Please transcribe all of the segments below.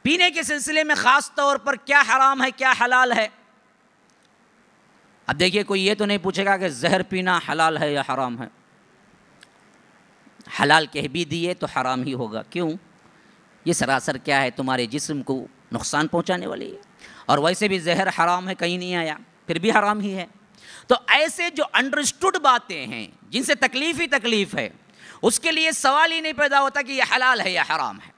پینے کے سلسلے میں خاص طور پر کیا حرام ہے کیا حلال ہے؟ اب دیکھیے کوئی یہ تو نہیں پوچھے گا کہ زہر پینا حلال ہے یا حرام ہے. حلال کہہ بھی دیے تو حرام ہی ہوگا. کیوں؟ یہ سراسر کیا ہے، تمہارے جسم کو نقصان پہنچانے والی ہے. اور ویسے بھی زہر حرام ہے، کہیں نہیں آیا، پھر بھی حرام ہی ہے. تو ایسے جو انڈرسٹوڈ باتیں ہیں جن سے تکلیف ہی تکلیف ہے، اس کے لیے سوال ہی نہیں پیدا ہوتا کہ یہ حلال ہے یا حرام ہے.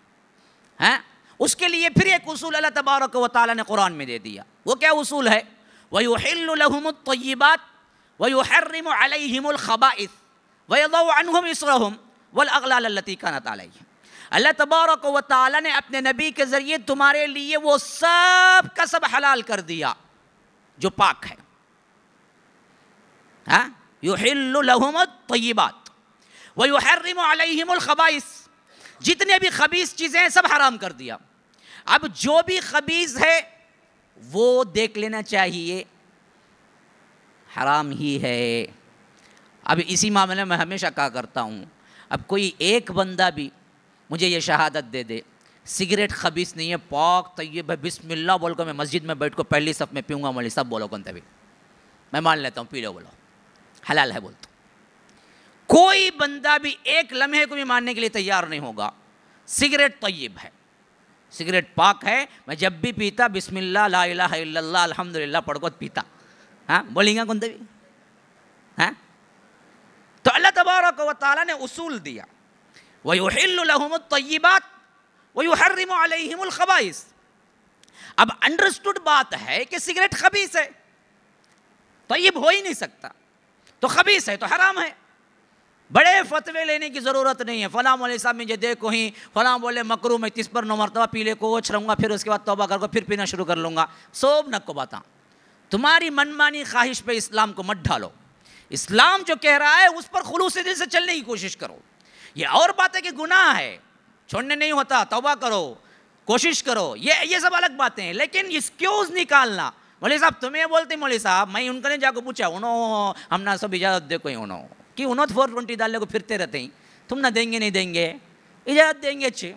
ہاں، اس کے لیے پھر ایک اصول اللہ تبارک و تعالیٰ نے قرآن میں دے دیا. وہ کیا اصول ہے؟ وَيُحِلُّ لَهُمُ الطَّيِّبَاتِ وَيُحَرِّمُ عَلَيْهِمُ الْخَبَائِثَ وَيَضَعُ عَنْهُمْ إِصْرَهُمْ وَالْأَغْلَالَ الَّتِي كَانَتْ عَلَيْهِمْ. اللہ تبارک و تعالیٰ نے اپنے نبی کے ذریعے تمہارے لیے وہ سب کا سب حلال کر دیا جو پاک ہے. ہاں، يُحِلُّ لَهُمُ الطَّيِّبَاتِ وَيُحَرِّمُ عَلَيْهِمُ الْخَبَائِثَ. جتنے بھی خبیث چیزیں ہیں سب حرام کر دیا. اب جو بھی خبیث ہے وہ دیکھ لینا چاہیے حرام ہی ہے. اب اسی معاملے میں ہمیشہ کہا کرتا ہوں، اب کوئی ایک بندہ بھی مجھے یہ شہادت دے دے سگریٹ خبیث نہیں ہے، پاک طیب ہے، بسم اللہ بول کر میں مسجد میں بیٹھ کو پہلی صف میں پیوں گا، مولی سب بولو کون تبھی میں مان لیتا ہوں، پی لو، بولو حلال ہے بولتا. کوئی بندہ بھی ایک لمحے کو بھی ماننے کے لیے تیار نہیں ہوگا سگریٹ طیب ہے، سگریٹ پاک ہے، میں جب بھی پیتا بسم اللہ لا الہ الا اللہ الحمدللہ پڑھ کو پیتا. ہاں، بولیں گا کون تبھی؟ ہاں، تو اللہ تبارک و تعالیٰ نے اصول دیا وَيُحِلُّ لَهُمُ الطَّيِّبَاتِ وَيُحَرِّمُ عَلَيْهِمُ الْخَبَائِثَ. اب انڈرسٹوڈ بات ہے کہ سگریٹ خبیث ہے، طیب ہو ہی نہیں سکتا، تو خبیث ہے تو حرام ہے. بڑے فتوے لینے کی ضرورت نہیں ہے. فلاں مولوی صاحب مجھے دیکھو ہی فلاں بولے مکروہ میں 30 پر 9 مرتبہ پی لے کو چھڑوں گا، پھر اس کے بعد توبہ کر کو پھر پینا شروع کر لوں گا. سوب نک کو باتاں تمہاری منمانی خواہش پہ اسلام کو مت ڈالو. اسلام جو کہہ رہا ہے اس پر خلوص دل سے چلنے کی کوشش کرو. یہ اور بات ہے کہ گناہ ہے، چھوڑنے نہیں ہوتا، توبہ کرو، کوشش کرو، یہ سب الگ باتیں ہیں. لیکن ایکسکیوز نکالنا، مولوی صاحب تمہیں بولتے مولوی صاحب، میں ان کو نہیں جا کو پوچھا انہوں ہم نہ سب اجازت دے کوئی انہوں کہ انہوں 420 ڈالنے کو پھرتے رہتے ہیں، تم نہ دیں گے نہیں دیں گے، اجازت دیں گے اچھے.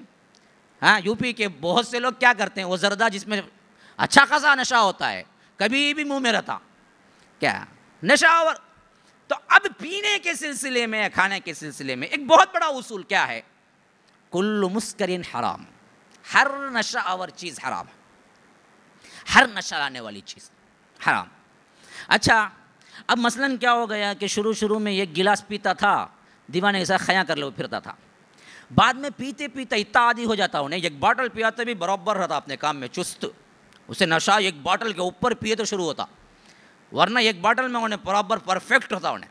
ہاں، یو پی کے بہت سے لوگ کیا کرتے ہیں، وہ زردہ جس میں اچھا خاصا نشہ ہوتا ہے کبھی بھی منہ میں رہتا کیا نشہ. اور تو اب پینے کے سلسلے میں، کھانے کے سلسلے میں ایک بہت بڑا اصول کیا ہے؟ کل مسکرین حرام. ہر نشہ آور چیز حرام ہے، ہر نشہ لانے والی چیز حرام. اچھا، اب مثلاً کیا ہو گیا کہ شروع میں ایک گلاس پیتا تھا، دیوانے کے ساتھ خیاں کر لے وہ پھرتا تھا. بعد میں پیتے پیتے اتنا عادی ہو جاتا انہیں، ایک باٹل پیاتے بھی برابر رہتا اپنے کام میں چست. اسے نشہ ایک باٹل کے اوپر پیے تو شروع ہوتا، ورنہ ایک باٹل میں انہیں برابر پرفیکٹ ہوتا انہیں.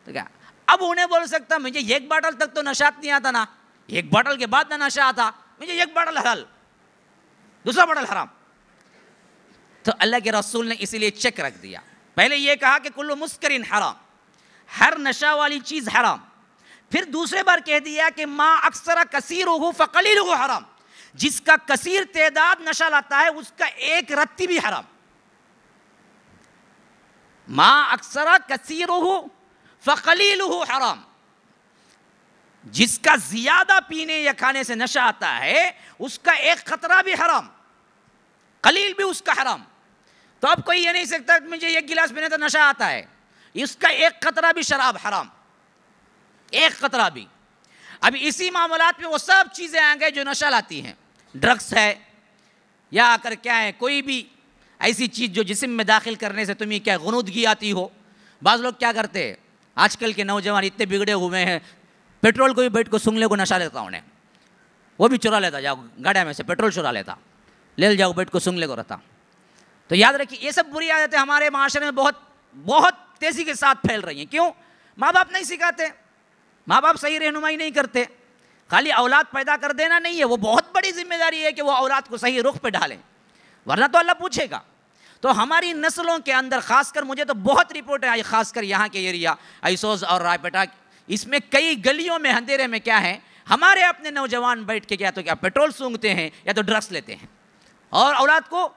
تو کیا اب انہیں بول سکتا مجھے ایک باٹل تک تو نشات نہیں آتا نا، ایک باٹل کے بعد نہ نشہ آتا، مجھے ایک باٹل حلال دوسرا باٹل حرام. تو اللہ کے رسول نے اسی لیے چیک رکھ دیا. پہلے یہ کہا کہ کل مسکرین حرام، ہر نشہ والی چیز حرام. پھر دوسرے بار کہہ دیا کہ ما اکثر کثیرہ فقلیلہ حرام، جس کا کثیر تعداد نشہ لاتا ہے اس کا ایک رتی بھی حرام. ما اکثر کثیرہ فقلیلہ حرام، جس کا زیادہ پینے یا کھانے سے نشہ آتا ہے اس کا ایک قطرہ بھی حرام، قلیل بھی اس کا حرام. تو اب کوئی یہ نہیں سکتا مجھے ایک گلاس پینے تو نشہ آتا ہے، اس کا ایک قطرہ بھی شراب حرام، ایک قطرہ بھی. اب اسی معاملات میں وہ سب چیزیں آ گئے جو نشہ لاتی ہیں، ڈرگس ہے یا آکر کیا ہے، کوئی بھی ایسی چیز جو جسم میں داخل کرنے سے تمہیں کیا غنودگی آتی ہو. بعض لوگ کیا کرتے ہیں، آج کل کے نوجوان اتنے بگڑے ہوئے ہیں، پیٹرول کو بھی بیٹھ کو سنگلے کو نشہ لیتا انہیں، وہ بھی چرا لیتا، جاؤ گاڑی میں سے پیٹرول چرا لیتا، لے جاؤ بیٹھ کو سنگلے کو رہتا. تو یاد رکھیے یہ سب بری عادتیں ہمارے معاشرے میں بہت تیزی کے ساتھ پھیل رہی ہیں. کیوں؟ ماں باپ نہیں سکھاتے، ماں باپ صحیح رہنمائی نہیں کرتے. خالی اولاد پیدا کر دینا نہیں ہے، وہ بہت بڑی ذمہ داری ہے کہ وہ اولاد کو صحیح رخ پہ ڈالیں، ورنہ تو اللہ پوچھے گا. تو ہماری نسلوں کے اندر خاص کر مجھے تو بہت رپورٹیں آئی، خاص کر یہاں کے ایریا ایسوز اور رائے پیٹا، اس میں کئی گلیوں میں اندھیرے میں کیا ہے، ہمارے اپنے نوجوان بیٹھ کے کیا تو کیا پیٹرول سونگتے ہیں یا تو ڈرگس لیتے ہیں، اور اولاد کو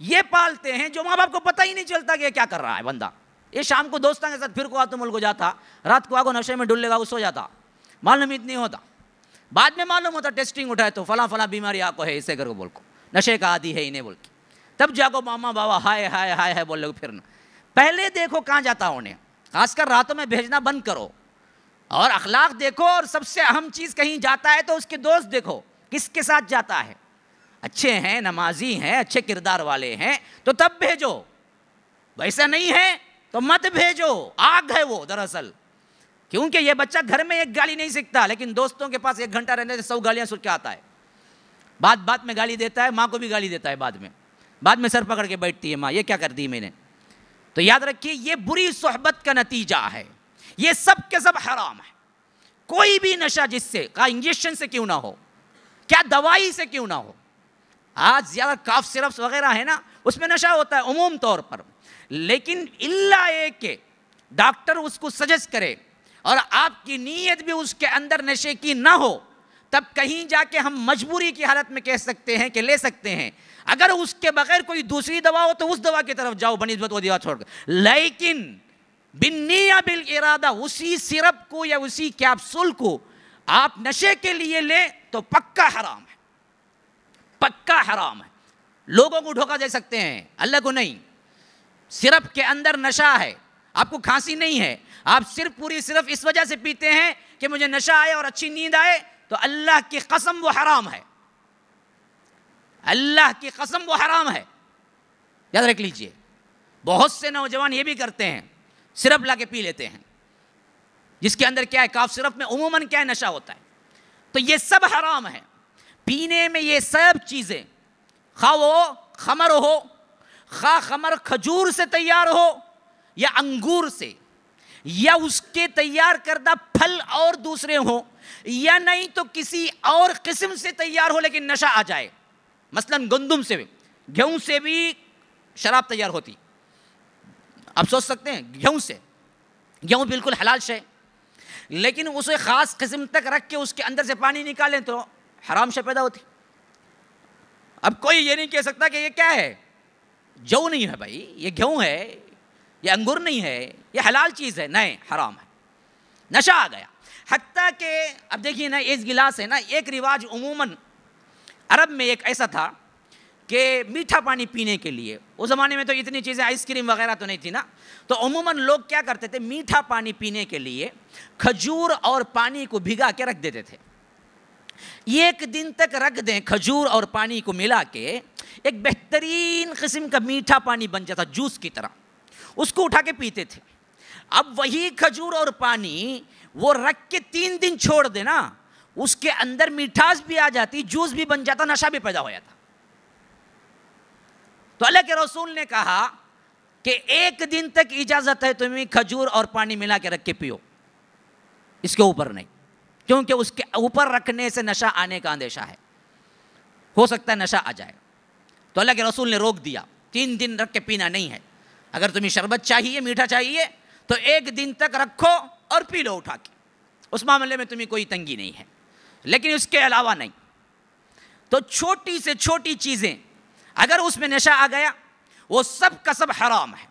یہ پالتے ہیں جو ماں باپ کو پتہ ہی نہیں چلتا کہ یہ کیا کر رہا ہے بندہ. یہ شام کو دوستوں کے ساتھ پھر کو آتو ملک کو جاتا، رات کو آگو نشے میں ڈلے گا، وہ سو جاتا، معلوم اتنی ہوتا. بعد میں معلوم ہوتا ٹیسٹنگ اٹھائے تو فلاں بیماری آپ کو ہے، اسے کر کو بول کو نشے کا عادی ہے انہیں بول کے، تب جاگو ماما بابا ہائے ہائے ہائے ہائے بول لو پھرنا. پہلے دیکھو کہاں جاتا انہیں، خاص کر راتوں میں بھیجنا بند کرو، اور اخلاق دیکھو، اور سب سے اہم چیز کہیں جاتا ہے تو اس کے دوست دیکھو کس کے ساتھ جاتا ہے، اچھے ہیں، نمازی ہیں، اچھے کردار والے ہیں تو تب بھیجو، ویسا نہیں ہے تو مت بھیجو. آگ ہے وہ دراصل، کیونکہ یہ بچہ گھر میں ایک گالی نہیں سیکھتا، لیکن دوستوں کے پاس 1 گھنٹہ رہنے سے 100 گالیاں سن کے آتا ہے. بات بات میں گالی دیتا ہے، ماں کو بھی گالی دیتا ہے، بعد میں سر پکڑ کے بیٹھتی ہے ماں، یہ کیا کر دی میں نے. تو یاد رکھیے یہ بری صحبت کا نتیجہ ہے، یہ سب کے سب حرام ہے. کوئی بھی نشہ جس سے انجیکشن سے کیوں نہ ہو، کیا دوائی سے کیوں نہ ہو، آج زیادہ کاف سرپس وغیرہ ہے نا، اس میں نشہ ہوتا ہے عموم طور پر، لیکن اللہ ایک کہ ڈاکٹر اس کو سجیسٹ کرے اور آپ کی نیت بھی اس کے اندر نشے کی نہ ہو، تب کہیں جا کے ہم مجبوری کی حالت میں کہہ سکتے ہیں کہ لے سکتے ہیں. اگر اس کے بغیر کوئی دوسری دوا ہو تو اس دوا کی طرف جاؤ بنسبت وہ دوا چھوڑ کر، لیکن بالنیہ بالارادہ اسی سرپ کو یا اسی کیپسول کو آپ نشے کے لیے لیں تو پکا حرام ہے، پکا حرام ہے. لوگوں کو دھوکہ دے سکتے ہیں، اللہ کو نہیں. سرپ کے اندر نشہ ہے، آپ کو کھانسی نہیں ہے، آپ صرف اس وجہ سے پیتے ہیں کہ مجھے نشہ آئے اور اچھی نیند آئے، تو اللہ کی قسم وہ حرام ہے، اللہ کی قسم وہ حرام ہے. یاد رکھ لیجئے. بہت سے نوجوان یہ بھی کرتے ہیں، سرپ لا کے پی لیتے ہیں جس کے اندر کیا ہے، کاف سرپ میں عموماً کیا ہے، نشہ ہوتا ہے. تو یہ سب حرام ہے. پینے میں یہ سب چیزیں، خواہ وہ خمر ہو، خواہ خمر کھجور سے تیار ہو یا انگور سے، یا اس کے تیار کردہ پھل اور دوسرے ہوں، یا نہیں تو کسی اور قسم سے تیار ہو لیکن نشہ آ جائے. مثلا گندم سے، گیہوں سے بھی شراب تیار ہوتی. آپ سوچ سکتے ہیں گیہوں سے، گیہوں بالکل حلال شے، لیکن اسے خاص قسم تک رکھ کے اس کے اندر سے پانی نکالیں تو حرام شے پیدا ہوتی. اب کوئی یہ نہیں کہہ سکتا کہ یہ کیا ہے، جو نہیں ہے بھائی، یہ گیہوں ہے، یہ انگور نہیں ہے، یہ حلال چیز ہے. نہیں، حرام ہے، نشہ آ گیا. حتیٰ کہ اب دیکھیے نا، اس گلاس ہے نا، ایک رواج عموماً عرب میں ایک ایسا تھا کہ میٹھا پانی پینے کے لیے، اس زمانے میں تو اتنی چیزیں آئس کریم وغیرہ تو نہیں تھی نا، تو عموماً لوگ کیا کرتے تھے، میٹھا پانی پینے کے لیے کھجور اور پانی کو بھگا کے رکھ دیتے تھے. 1 دن تک رکھ دیں، کھجور اور پانی کو ملا کے ایک بہترین قسم کا میٹھا پانی بن جاتا، جوس کی طرح. اس کو اٹھا کے پیتے تھے. اب وہی کھجور اور پانی وہ رکھ کے 3 دن چھوڑ دینا، اس کے اندر میٹھاس بھی آ جاتی، جوس بھی بن جاتا، نشہ بھی پیدا ہو جاتا. تو اللہ کے رسول نے کہا کہ 1 دن تک اجازت ہے تمہیں کھجور اور پانی ملا کے رکھ کے پیو، اس کے اوپر نہیں، کیونکہ اس کے اوپر رکھنے سے نشہ آنے کا اندیشہ ہے، ہو سکتا ہے نشہ آ جائے. تو اللہ کے رسول نے روک دیا، 3 دن رکھ کے پینا نہیں ہے. اگر تمہیں شربت چاہیے، میٹھا چاہیے تو 1 دن تک رکھو اور پی لو اٹھا کے، اس معاملے میں تمہیں کوئی تنگی نہیں ہے، لیکن اس کے علاوہ نہیں. تو چھوٹی سے چھوٹی چیزیں اگر اس میں نشہ آ گیا وہ سب کا سب حرام ہے.